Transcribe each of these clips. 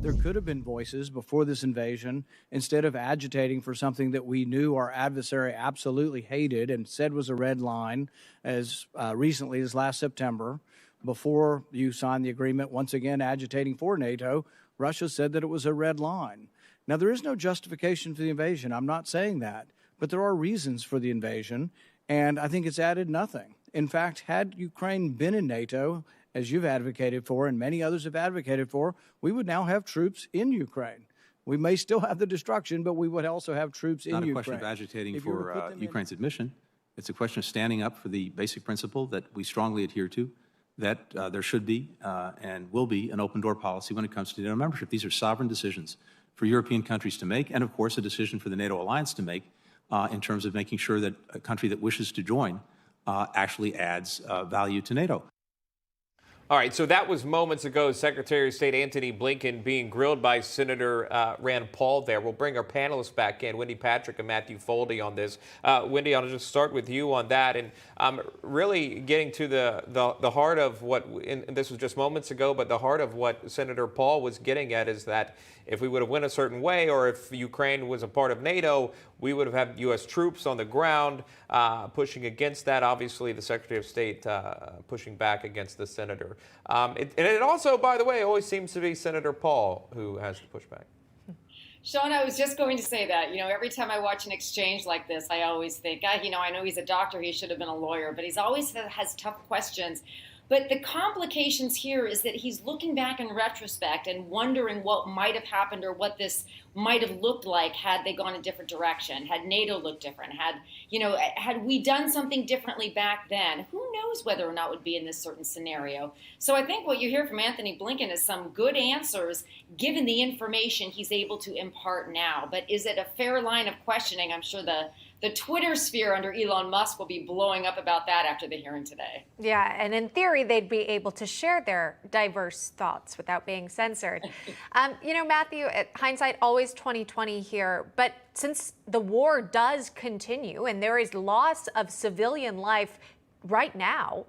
There could have been voices before this invasion, instead of agitating for something that we knew our adversary absolutely hated and said was a red line as recently as last September. Before you signed the agreement, once again agitating for NATO, Russia said that it was a red line. Now, there is no justification for the invasion. I'm not saying that. But there are reasons for the invasion, and I think it's added nothing. In fact, had Ukraine been in NATO, as you've advocated for and many others have advocated for, we would now have troops in Ukraine. We may still have the destruction, but we would also have troops in Ukraine. It's not a question of agitating for Ukraine's admission. It's a question of standing up for the basic principle that we strongly adhere to, that there should be and will be an open-door policy when it comes to NATO membership. These are sovereign decisions for European countries to make, and of course a decision for the NATO alliance to make in terms of making sure that a country that wishes to join actually adds value to NATO. All right, so that was moments ago, Secretary of State Antony Blinken being grilled by Senator Rand Paul there. We'll bring our panelists back in, Wendy Patrick and Matthew Foldi, on this. Wendy, I'll just start with you on that, and really getting to the heart of what, and this was just moments ago, but the heart of what Senator Paul was getting at is that if we would have went a certain way, or if Ukraine was a part of NATO, we would have had U.S. troops on the ground pushing against that. Obviously, the Secretary of State pushing back against the senator. And it also, by the way, always seems to be Senator Paul who has to push back. Sean, I was just going to say that, every time I watch an exchange like this, I always think, I know he's a doctor, he should have been a lawyer, but he's always has tough questions. But the complications here is that he's looking back in retrospect and wondering what might have happened or what this might have looked like had they gone a different direction, had NATO looked different, had we done something differently back then. Who knows whether or not it would be in this certain scenario? So I think what you hear from Antony Blinken is some good answers given the information he's able to impart now. But is it a fair line of questioning? I'm sure the Twitter sphere under Elon Musk will be blowing up about that after the hearing today. Yeah, and in theory, they'd be able to share their diverse thoughts without being censored. Matthew, hindsight always 2020 here, but since the war does continue and there is loss of civilian life right now,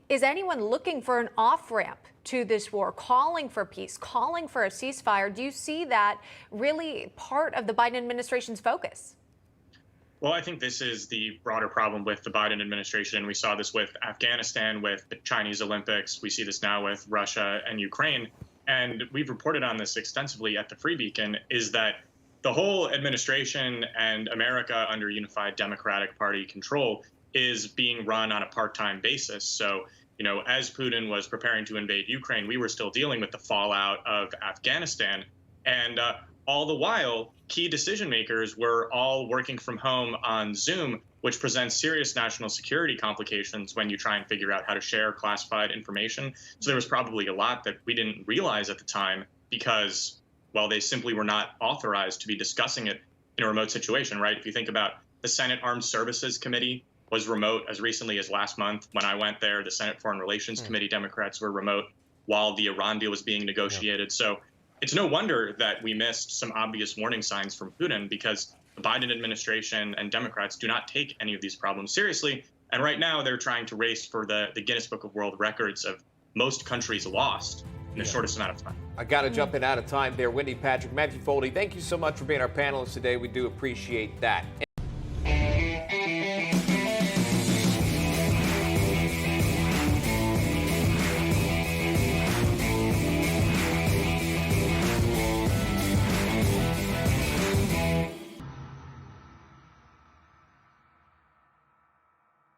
is anyone looking for an off-ramp to this war, calling for peace, calling for a ceasefire? Do you see that really part of the Biden administration's focus? Well, I think this is the broader problem with the Biden administration. We saw this with Afghanistan, with the Chinese Olympics. We see this now with Russia and Ukraine. And we've reported on this extensively at the Free Beacon, is that the whole administration and America under unified Democratic Party control is being run on a part-time basis. So, as Putin was preparing to invade Ukraine, we were still dealing with the fallout of Afghanistan. And all the while, key decision makers were all working from home on Zoom, which presents serious national security complications when you try and figure out how to share classified information. So there was probably a lot that we didn't realize at the time because, well, they simply were not authorized to be discussing it in a remote situation, right? If you think about the Senate Armed Services Committee was remote as recently as last month. When I went there, the Senate Foreign Relations Committee Democrats were remote while the Iran deal was being negotiated. Yeah. So it's no wonder that we missed some obvious warning signs from Putin, because the Biden administration and Democrats do not take any of these problems seriously. And right now they're trying to race for the Guinness Book of World Records of most countries lost in the shortest amount of time. I got to jump in out of time there. Wendy Patrick, Matthew Foldi, thank you so much for being our panelists today. We do appreciate that.